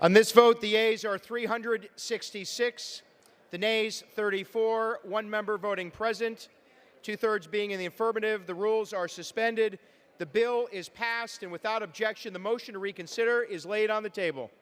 On this vote, the yeas are 366, the nays 34, one member voting present, two-thirds being in the affirmative. The rules are suspended. The bill is passed, and without objection, the motion to reconsider is laid on the table.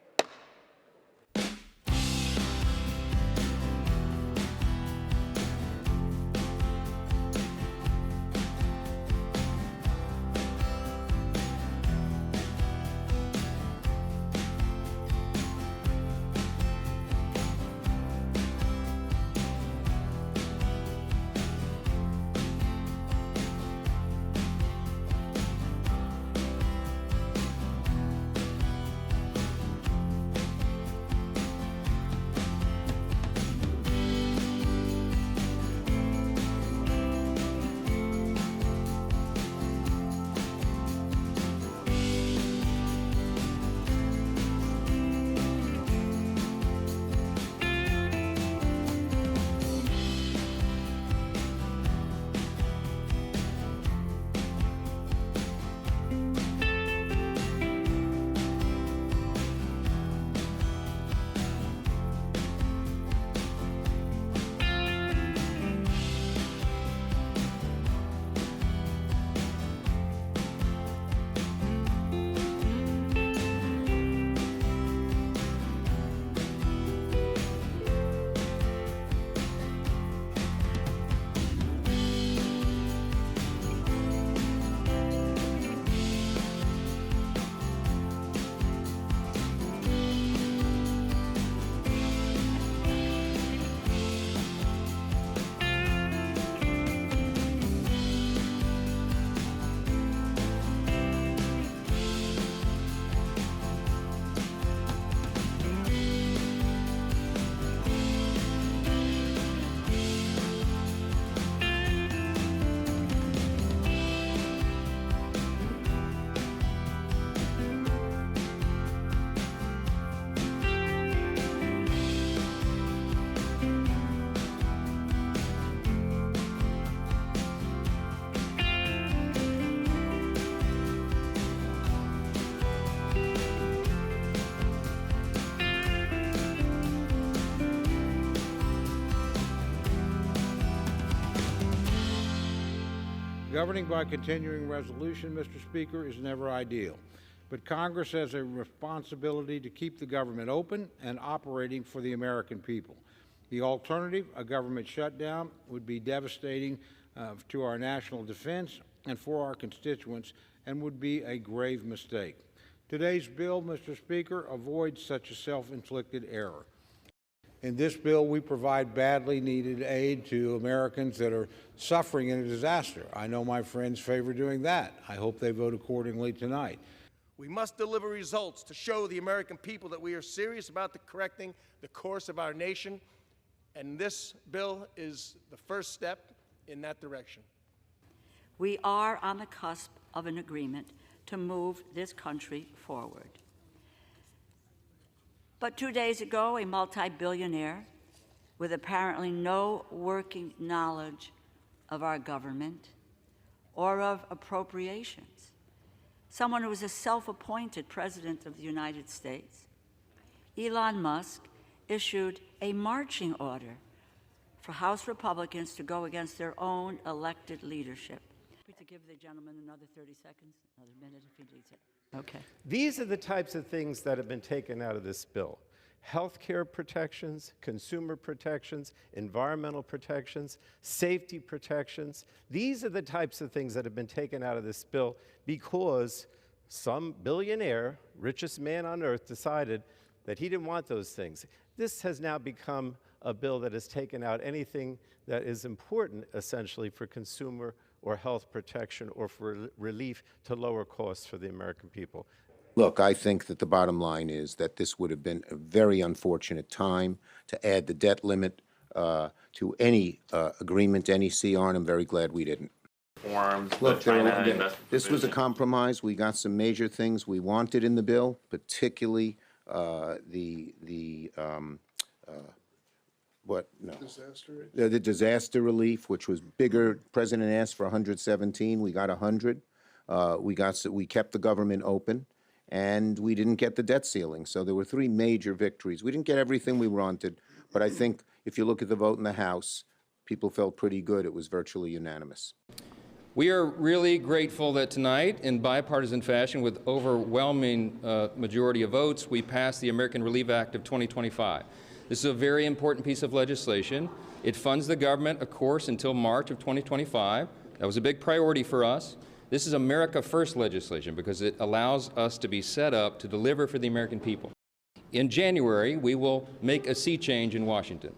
Governing by continuing resolution, Mr. Speaker, is never ideal, but Congress has a responsibility to keep the government open and operating for the American people. The alternative, a government shutdown, would be devastating to our national defense and for our constituents, and would be a grave mistake. Today's bill, Mr. Speaker, avoids such a self-inflicted error. In this bill, we provide badly needed aid to Americans that are suffering in a disaster. I know my friends favor doing that. I hope they vote accordingly tonight. We must deliver results to show the American people that we are serious about correcting the course of our nation, and this bill is the first step in that direction. We are on the cusp of an agreement to move this country forward. But 2 days ago, a multi-billionaire with apparently no working knowledge of our government or of appropriations, someone who was a self-appointed president of the United States, Elon Musk, issued a marching order for House Republicans to go against their own elected leadership. To give the gentleman another 30 seconds, another minute if he needs it. Okay. These are the types of things that have been taken out of this bill. Healthcare protections, consumer protections, environmental protections, safety protections. These are the types of things that have been taken out of this bill because some billionaire, richest man on earth, decided that he didn't want those things. This has now become a bill that has taken out anything that is important, essentially, for consumer or health protection or for relief to lower costs for the American people. Look, I think that the bottom line is that this would have been a very unfortunate time to add the debt limit to any agreement, any CR, and I'm very glad we didn't. Look, this was a compromise. We got some major things we wanted in the bill, particularly the disaster relief, which was bigger. President asked for 117. We got 100. We kept the government open, and we didn't get the debt ceiling. So there were three major victories. We didn't get everything we wanted, but I think if you look at the vote in the House, people felt pretty good. It was virtually unanimous. We are really grateful that tonight, in bipartisan fashion, with overwhelming majority of votes, we passed the American Relief Act of 2025. This is a very important piece of legislation. It funds the government, of course, until March of 2025. That was a big priority for us. This is America First legislation because it allows us to be set up to deliver for the American people. In January, we will make a sea change in Washington.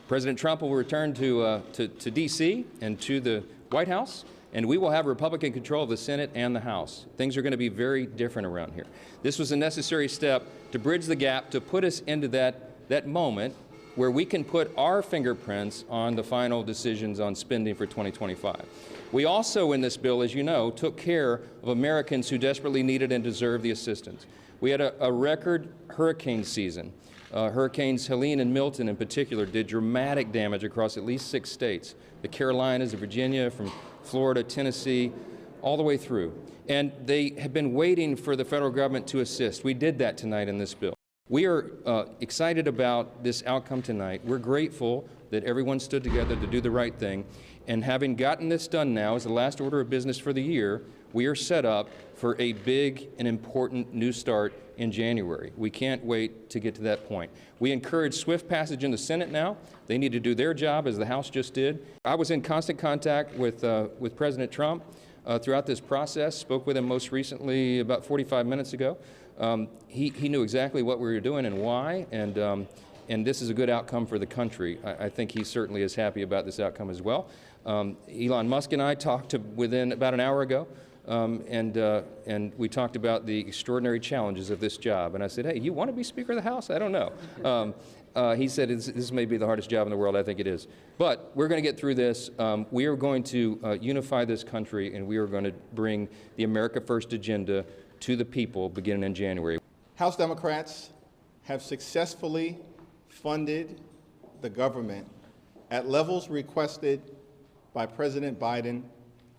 President Trump will return to D.C. and to the White House, and we will have Republican control of the Senate and the House. Things are going to be very different around here. This was a necessary step to bridge the gap, to put us into that moment where we can put our fingerprints on the final decisions on spending for 2025. We also, in this bill, as you know, took care of Americans who desperately needed and deserved the assistance. We had a record hurricane season. Hurricanes Helene and Milton in particular did dramatic damage across at least 6 states, the Carolinas, Virginia, from Florida, Tennessee, all the way through. And they have been waiting for the federal government to assist. We did that tonight in this bill. We are excited about this outcome tonight. We're grateful that everyone stood together to do the right thing. And having gotten this done now as the last order of business for the year, we are set up for a big and important new start in January. We can't wait to get to that point. We encourage swift passage in the Senate now. They need to do their job, as the House just did. I was in constant contact with President Trump throughout this process, spoke with him most recently about 45 minutes ago. He knew exactly what we were doing and why, and this is a good outcome for the country. I think he certainly is happy about this outcome as well. Elon Musk and I talked within about an hour ago, and we talked about the extraordinary challenges of this job. And I said, hey, you want to be Speaker of the House? I don't know. He said, this may be the hardest job in the world. I think it is. But we're going to get through this. We are going to unify this country, and we are going to bring the America First agenda to the people beginning in January. House Democrats have successfully funded the government at levels requested by President Biden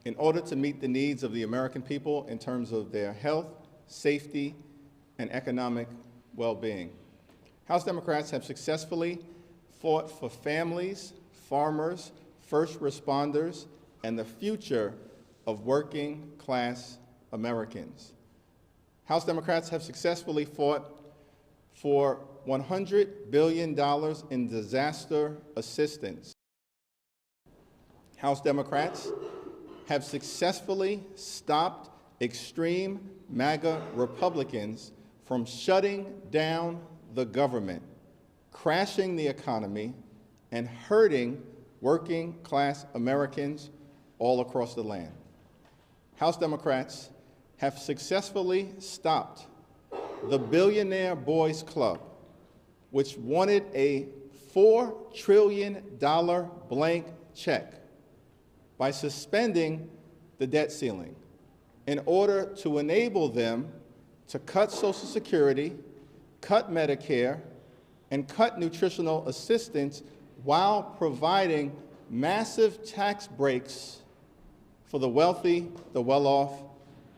in order to meet the needs of the American people in terms of their health, safety, and economic well-being. House Democrats have successfully fought for families, farmers, first responders, and the future of working-class Americans. House Democrats have successfully fought for $100 billion in disaster assistance. House Democrats have successfully stopped extreme MAGA Republicans from shutting down the government, crashing the economy, and hurting working-class Americans all across the land. House Democrats have successfully stopped the Billionaire Boys Club, which wanted a $4 trillion blank check, by suspending the debt ceiling in order to enable them to cut Social Security, cut Medicare, and cut nutritional assistance while providing massive tax breaks for the wealthy, the well-off,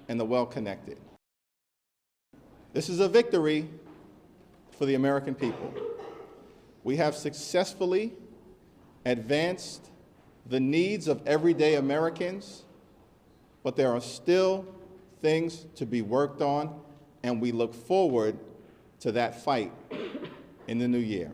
and the well-connected. This is a victory for the American people. We have successfully advanced the needs of everyday Americans, but there are still things to be worked on, and we look forward to that fight in the new year.